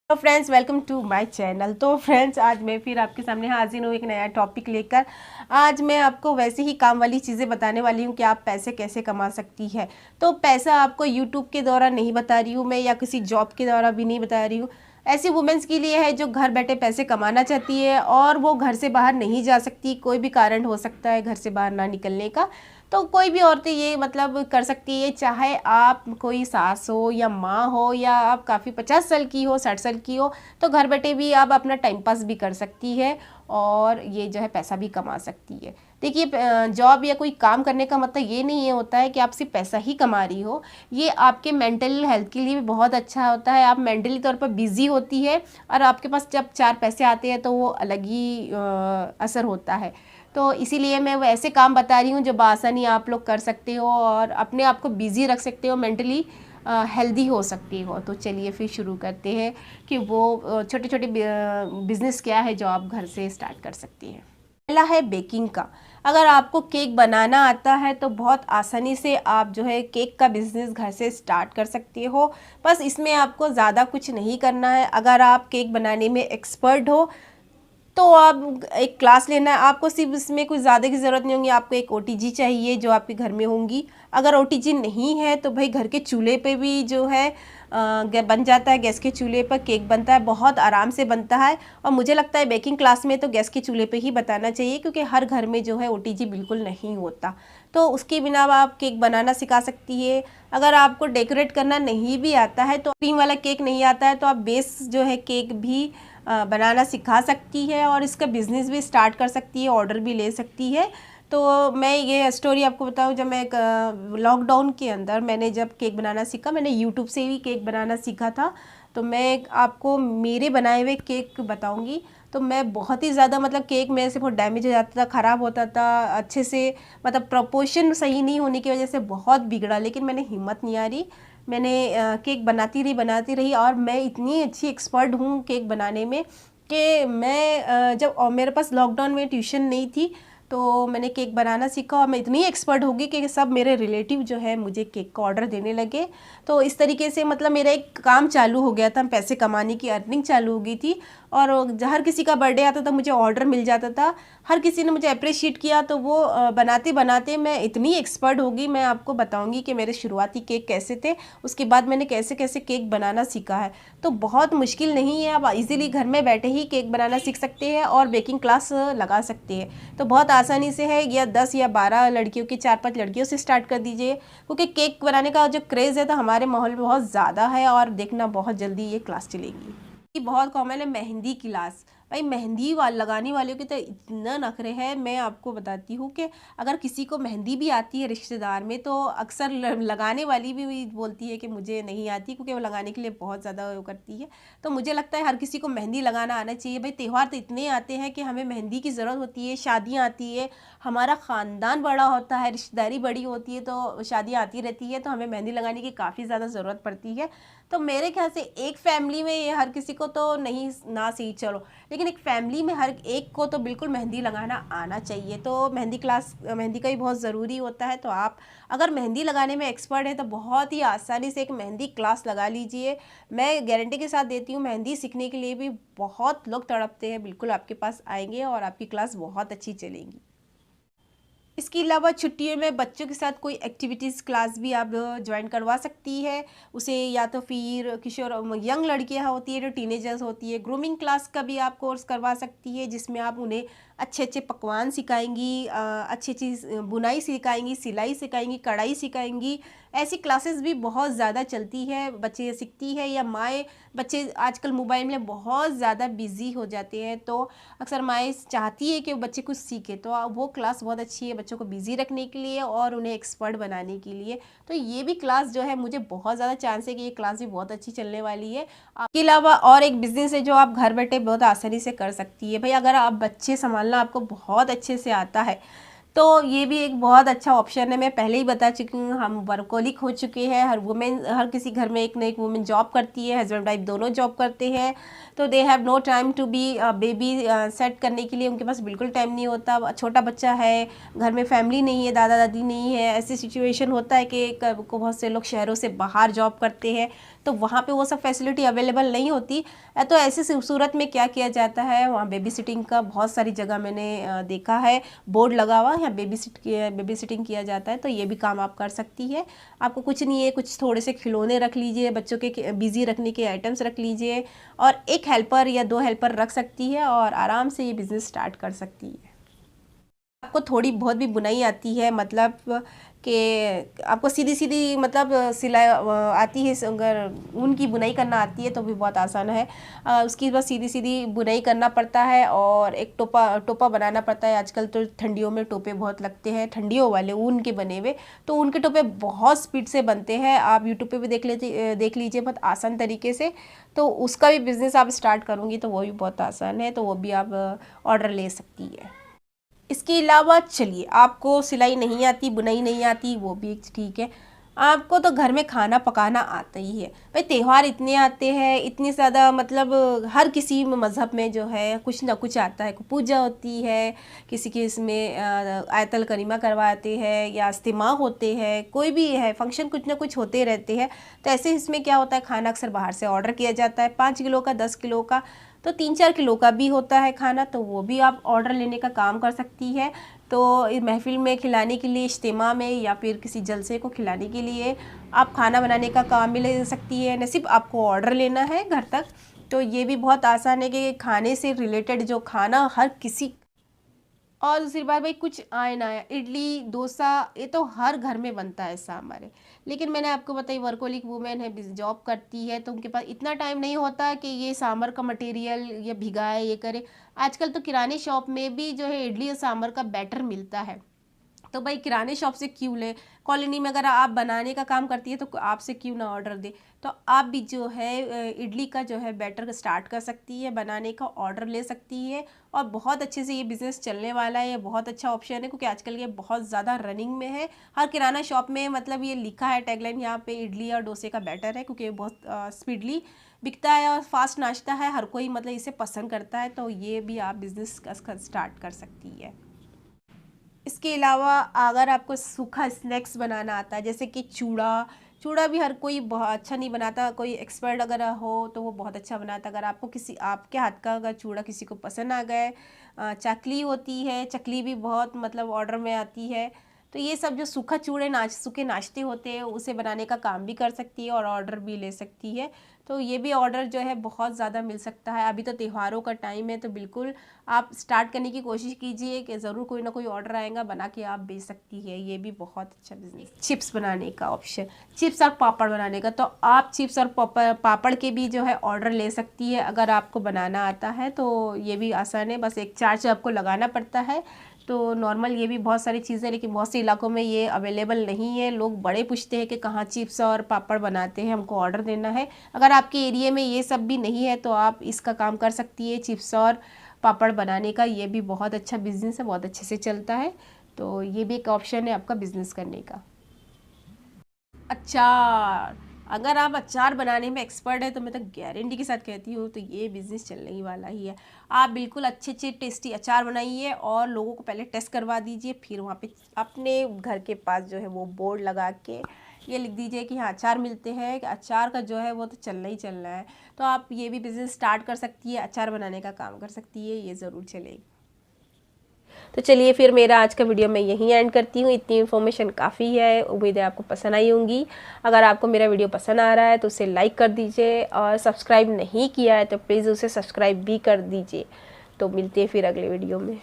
तो friends, welcome to my channel. तो friends, आज मैं फिर आपके सामने हाजिर हूँ एक नया टॉपिक लेकर। आज मैं आपको वैसे ही काम वाली चीज़ें बताने वाली हूँ कि आप पैसे कैसे कमा सकती है। तो पैसा आपको यूट्यूब के द्वारा नहीं बता रही हूँ मैं, या किसी जॉब के द्वारा भी नहीं बता रही हूँ। ऐसी वुमेन्स के लिए है जो घर बैठे पैसे कमाना चाहती है और वो घर से बाहर नहीं जा सकती, कोई भी कारण हो सकता है घर से बाहर ना निकलने का। तो कोई भी औरतें ये मतलब कर सकती है, चाहे आप कोई सास हो या माँ हो या आप काफ़ी 50 साल की हो, 60 साल की हो, तो घर बैठे भी आप अपना टाइम पास भी कर सकती है और ये जो है पैसा भी कमा सकती है। देखिए, जॉब या कोई काम करने का मतलब ये नहीं होता है कि आप सिर्फ पैसा ही कमा रही हो। ये आपके मेंटल हेल्थ के लिए भी बहुत अच्छा होता है। आप मेंटली तौर पर बिजी होती है और आपके पास जब 4 पैसे आते हैं तो वो अलग ही असर होता है। तो इसीलिए मैं वो ऐसे काम बता रही हूँ जो बआसानी आप लोग कर सकते हो और अपने आप को बिज़ी रख सकते हो, मेंटली हेल्दी हो सकती हो। तो चलिए फिर शुरू करते हैं कि वो छोटे छोटे बिज़नेस क्या है जो आप घर से स्टार्ट कर सकती हैं। पहला है बेकिंग का। अगर आपको केक बनाना आता है तो बहुत आसानी से आप जो है केक का बिज़नेस घर से स्टार्ट कर सकते हो। बस इसमें आपको ज़्यादा कुछ नहीं करना है। अगर आप केक बनाने में एक्सपर्ट हो तो आप एक क्लास लेना है। आपको सिर्फ इसमें कुछ ज़्यादा की ज़रूरत नहीं होगी। आपको एक ओटीजी चाहिए जो आपके घर में होंगी। अगर ओटीजी नहीं है तो भाई घर के चूल्हे पे भी जो है बन जाता है। गैस के चूल्हे पर केक बनता है, बहुत आराम से बनता है। और मुझे लगता है बेकिंग क्लास में तो गैस के चूल्हे पे ही बताना चाहिए, क्योंकि हर घर में जो है ओटीजी बिल्कुल नहीं होता। तो उसके बिना आप केक बनाना सिखा सकती है। अगर आपको डेकोरेट करना नहीं भी आता है, तो क्रीम वाला केक नहीं आता है, तो आप बेस जो है केक भी बनाना सिखा सकती है और इसका बिज़नेस भी स्टार्ट कर सकती है, ऑर्डर भी ले सकती है। तो मैं ये स्टोरी आपको बताऊं, जब मैं लॉकडाउन के अंदर मैंने जब केक बनाना सीखा, मैंने यूट्यूब से भी केक बनाना सीखा था। तो मैं आपको मेरे बनाए हुए केक बताऊंगी। तो मैं बहुत ही ज़्यादा मतलब केक मेरे से बहुत डैमेज हो जाता था, ख़राब होता था अच्छे से, मतलब प्रोपोर्शन सही नहीं होने की वजह से बहुत बिगड़ा। लेकिन मैंने हिम्मत नहीं हारी, मैंने केक बनाती रही और मैं इतनी अच्छी एक्सपर्ट हूँ केक बनाने में कि मैं जब और मेरे पास लॉकडाउन में ट्यूशन नहीं थी तो मैंने केक बनाना सीखा और मैं इतनी एक्सपर्ट हो गई कि सब मेरे रिलेटिव जो है मुझे केक का ऑर्डर देने लगे। तो इस तरीके से मतलब मेरा एक काम चालू हो गया था, पैसे कमाने की अर्निंग चालू हो गई थी। और हर किसी का बर्थडे आता था मुझे ऑर्डर मिल जाता था, हर किसी ने मुझे अप्रिशिएट किया। तो वो बनाते बनाते मैं इतनी एक्सपर्ट हो गई। मैं आपको बताऊंगी कि मेरे शुरुआती केक कैसे थे, उसके बाद मैंने कैसे कैसे केक बनाना सीखा है। तो बहुत मुश्किल नहीं है, आप इजीली घर में बैठे ही केक बनाना सीख सकते हैं और बेकिंग क्लास लगा सकते हैं। तो बहुत आसानी से है, या 10 या 12 लड़कियों की 4-5 लड़कियों से स्टार्ट कर दीजिए, क्योंकि केक बनाने का जो क्रेज़ है तो हमारे माहौल में बहुत ज़्यादा है और देखना बहुत जल्दी ये क्लास चलेगी। ये बहुत कॉमन है मेहंदी क्लास। भाई मेहंदी लगाने वालों के तो इतना नखरे है। मैं आपको बताती हूँ कि अगर किसी को मेहंदी भी आती है रिश्तेदार में, तो अक्सर लगाने वाली भी बोलती है कि मुझे नहीं आती, क्योंकि वो लगाने के लिए बहुत ज़्यादा वो करती है। तो मुझे लगता है हर किसी को मेहंदी लगाना आना चाहिए। भाई त्यौहार तो इतने आते हैं कि हमें मेहंदी की ज़रूरत होती है, शादियाँ आती है, हमारा ख़ानदान बड़ा होता है, रिश्तेदारी बड़ी होती है, तो शादियाँ आती रहती है, तो हमें मेहंदी लगाने की काफ़ी ज़्यादा ज़रूरत पड़ती है। तो मेरे ख्याल से एक फैमिली में ये हर किसी को तो नहीं ना सही चलो, लेकिन एक फैमिली में हर एक को तो बिल्कुल मेहंदी लगाना आना चाहिए। तो मेहंदी क्लास, मेहंदी का भी बहुत ज़रूरी होता है। तो आप अगर मेहंदी लगाने में एक्सपर्ट है तो बहुत ही आसानी से एक मेहंदी क्लास लगा लीजिए। मैं गारंटी के साथ देती हूँ, मेहंदी सीखने के लिए भी बहुत लोग तड़पते हैं, बिल्कुल आपके पास आएंगे और आपकी क्लास बहुत अच्छी चलेगी। इसके अलावा छुट्टियों में बच्चों के साथ कोई एक्टिविटीज़ क्लास भी आप ज्वाइन करवा सकती है उसे, या तो फिर किशोर यंग लड़कियां होती है जो टीनेजर्स होती है, ग्रूमिंग क्लास का भी आप कोर्स करवा सकती है, जिसमें आप उन्हें अच्छे अच्छे पकवान सिखाएंगी, अच्छी अच्छी बुनाई सिखाएंगी, सिलाई सिखाएंगी, कढ़ाई सिखाएंगी। ऐसी क्लासेस भी बहुत ज़्यादा चलती है, बच्चे सीखती है। या माएँ, बच्चे आजकल मोबाइल में बहुत ज़्यादा बिजी हो जाते हैं, तो अक्सर माएँ चाहती है कि वो बच्चे कुछ सीखे, तो वो क्लास बहुत अच्छी है बच्चों को बिजी रखने के लिए और उन्हें एक्सपर्ट बनाने के लिए। तो ये भी क्लास जो है, मुझे बहुत ज़्यादा चांस है कि ये क्लास भी बहुत अच्छी चलने वाली है। इसके अलावा और एक बिज़नेस है जो आप घर बैठे बहुत आसानी से कर सकती है। भाई अगर आप बच्चे संभालना आपको बहुत अच्छे से आता है तो ये भी एक बहुत अच्छा ऑप्शन है। मैं पहले ही बता चुकी हूँ, हम वर्कोलिक हो चुके हैं। हर किसी घर में एक ना एक वुमेन जॉब करती है, हस्बैंड वाइफ दोनों जॉब करते हैं। तो they have no time to be babysit करने के लिए उनके पास बिल्कुल टाइम नहीं होता। छोटा बच्चा है, घर में फैमिली नहीं है, दादा दादी नहीं है, ऐसी सिचुएशन होता है कि को बहुत से लोग शहरों से बाहर जॉब करते हैं। तो वहाँ पे वो सब फैसिलिटी अवेलेबल नहीं होती। तो ऐसी सूरत में क्या किया जाता है, वहाँ बेबी सिटिंग का बहुत सारी जगह मैंने देखा है, बोर्ड लगा हुआ है, बेबी सिटिंग किया जाता है। तो ये भी काम आप कर सकती है। आपको कुछ नहीं है, कुछ थोड़े से खिलौने रख लीजिए, बच्चों के बिजी रखने के आइटम्स रख लीजिए, और एक हेल्पर या 2 हेल्पर रख सकती है और आराम से ये बिज़नेस स्टार्ट कर सकती है। आपको थोड़ी बहुत भी बुनाई आती है, मतलब कि आपको सीधी सीधी मतलब सिलाई आती है, अगर ऊन की बुनाई करना आती है तो भी बहुत आसान है। उसकी बस सीधी सीधी बुनाई करना पड़ता है और एक टोपा बनाना पड़ता है। आजकल तो ठंडियों में टोपे बहुत लगते हैं, ठंडियों वाले ऊन के बने हुए, तो ऊन के टोपे बहुत स्पीड से बनते हैं। आप यूट्यूब पे भी देख लीजिए, बहुत आसान तरीके से। तो उसका भी बिज़नेस आप स्टार्ट करूँगी तो वो भी बहुत आसान है, तो वो भी आप ऑर्डर ले सकती है। इसके अलावा चलिए, आपको सिलाई नहीं आती, बुनाई नहीं आती, वो भी ठीक है, आपको तो घर में खाना पकाना आता ही है। भाई त्यौहार इतने आते हैं, इतनी ज़्यादा, मतलब हर किसी मज़हब में जो है कुछ ना कुछ आता है। पूजा होती है, किसी के इसमें आयतल करीमा करवाते हैं या इज्तिमा होते हैं, कोई भी है फंक्शन, कुछ ना कुछ होते रहते हैं। तो ऐसे इसमें क्या होता है, खाना अक्सर बाहर से ऑर्डर किया जाता है, 5 किलो का, 10 किलो का, तो 3-4 किलो का भी होता है खाना, तो वो भी आप ऑर्डर लेने का काम कर सकती है। तो महफिल में खिलाने के लिए, इज्तिमा में, या फिर किसी जलसे को खिलाने के लिए आप खाना बनाने का काम भी ले सकती है। न सिर्फ आपको ऑर्डर लेना है घर तक, तो ये भी बहुत आसान है कि खाने से रिलेटेड जो खाना हर किसी। और दूसरी बात, भाई कुछ आए ना आए, इडली डोसा ये तो हर घर में बनता है ऐसा हमारे। लेकिन मैंने आपको बताई, वर्कोलिक वूमेन है, जॉब करती है, तो उनके पास इतना टाइम नहीं होता कि ये सांभर का मटेरियल ये भिगाए, ये करे। आजकल तो किराने शॉप में भी जो है इडली और सांभर का बैटर मिलता है, तो भाई किराने शॉप से क्यों ले। कॉलोनी में अगर आप बनाने का काम करती है तो आपसे क्यों ना ऑर्डर दे। तो आप भी जो है इडली का जो है बैटर स्टार्ट कर सकती है, बनाने का ऑर्डर ले सकती है, और बहुत अच्छे से ये बिज़नेस चलने वाला है। ये बहुत अच्छा ऑप्शन है, क्योंकि आजकल ये बहुत ज़्यादा रनिंग में है। हर किराना शॉप में, मतलब ये लिखा है टैगलाइन यहाँ पे, इडली और डोसे का बैटर है, क्योंकि ये बहुत स्पीडली बिकता है और फास्ट नाश्ता है, हर कोई मतलब इसे पसंद करता है। तो ये भी आप बिज़नेस स्टार्ट कर सकती है। इसके अलावा अगर आपको सूखा स्नैक्स बनाना आता है, जैसे कि चूड़ा भी हर कोई बहुत अच्छा नहीं बनाता, कोई एक्सपर्ट अगर हो तो वो बहुत अच्छा बनाता है। अगर आपको किसी आपके हाथ का अगर चूड़ा किसी को पसंद आ गए, चकली होती है, चकली भी बहुत मतलब ऑर्डर में आती है। तो ये सब जो सूखा सूखे नाश्ते होते हैं, उसे बनाने का काम भी कर सकती है और ऑर्डर भी ले सकती है। तो ये भी ऑर्डर जो है बहुत ज़्यादा मिल सकता है। अभी तो त्योहारों का टाइम है, तो बिल्कुल आप स्टार्ट करने की कोशिश कीजिए कि ज़रूर कोई ना कोई ऑर्डर आएगा, बना के आप बेच सकती है। ये भी बहुत अच्छा बिजनेस। चिप्स बनाने का ऑप्शन, चिप्स और पापड़ बनाने का, तो आप चिप्स और पापड़ के भी जो है ऑर्डर ले सकती है। अगर आपको बनाना आता है तो ये भी आसान है, बस एक चार्ज आपको लगाना पड़ता है। तो नॉर्मल ये भी बहुत सारी चीज़ें, लेकिन बहुत से इलाकों में ये अवेलेबल नहीं है। लोग बड़े पूछते हैं कि कहाँ चिप्स और पापड़ बनाते हैं, हमको ऑर्डर देना है। अगर आपके एरिया में ये सब भी नहीं है तो आप इसका काम कर सकती है, चिप्स और पापड़ बनाने का। ये भी बहुत अच्छा बिजनेस है, बहुत अच्छे से चलता है। तो ये भी एक ऑप्शन है आपका बिजनेस करने का। अचार, अगर आप अचार बनाने में एक्सपर्ट है तो मैं तो गारंटी के साथ कहती हूँ तो ये बिज़नेस चलने ही वाला ही है। आप बिल्कुल अच्छे अच्छे टेस्टी अचार बनाइए और लोगों को पहले टेस्ट करवा दीजिए, फिर वहाँ पे अपने घर के पास जो है वो बोर्ड लगा के ये लिख दीजिए कि हाँ अचार मिलते हैं, कि अचार का जो है वो तो चलना ही चलना है। तो आप ये भी बिज़नेस स्टार्ट कर सकती है, अचार बनाने का काम कर सकती है, ये ज़रूर चलेगी। तो चलिए फिर मेरा आज का वीडियो मैं यहीं एंड करती हूँ। इतनी इन्फॉर्मेशन काफ़ी है, उम्मीद है आपको पसंद आई होंगी। अगर आपको मेरा वीडियो पसंद आ रहा है तो उसे लाइक कर दीजिए, और सब्सक्राइब नहीं किया है तो प्लीज़ उसे सब्सक्राइब भी कर दीजिए। तो मिलते हैं फिर अगले वीडियो में।